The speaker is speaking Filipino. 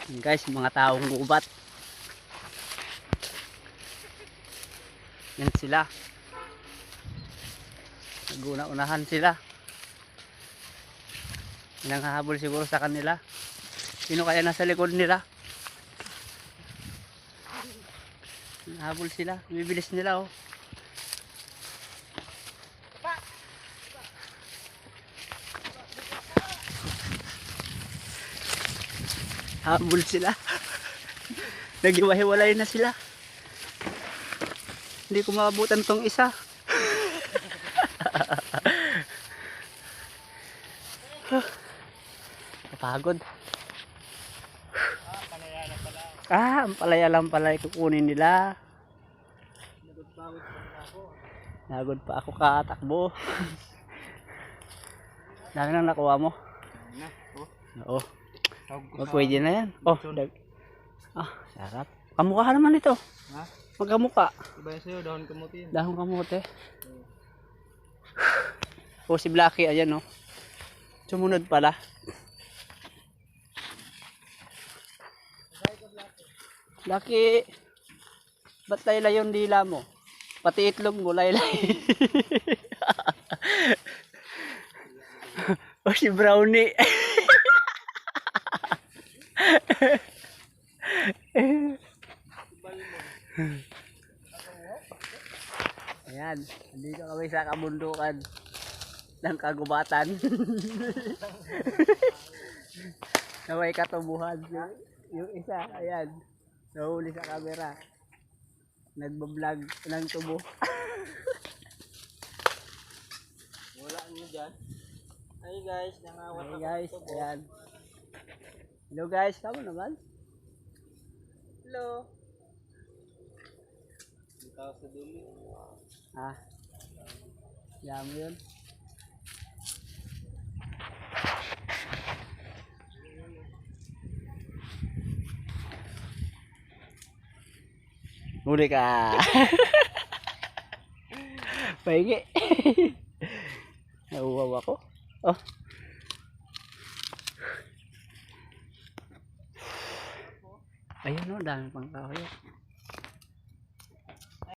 Yan guys, mga taong gubat. Yan sila. Naguna-unahan sila. Yan ang hahabol siguro sa kanila. Sino kaya nasa likod nila? Habol sila, bibilis nila oh. Habol sila. Naghiwa-hiwalay na sila. Hindi ko maabutan tong isa. Kapagod. Ang palaya lang pala ikukunin nila. Nagod pa ako katakbo. Dami nang nakuha mo. Oo. Pwede na yan. Oh, sarap. Kamukha ka naman ito. Ha? Magkamukha. Iba yun sa'yo, dahon kamuti yun. Dahon kamote. Oh, si Blacky, ayan oh. Sumunod pala. Blacky, ba't laylay yung dila mo? Pati itlog mo, laylay. Oh, si Brownie. Ayan, dito kami sa kabundukan ng kagubatan. Na may katubuhan. Yung isa, ayan, nahuli sa camera. Nagbablog ng tubo. Wala nyo dyan. Ay guys, nangawat Hey guys, ayan. Hello guys, kamo naman? Hello. Ikaw sa duli. Ah. Yan mo yun. Huli ka. Pahingi. Nauwaw ako. Oh. Ayun o, dami pang kahoy.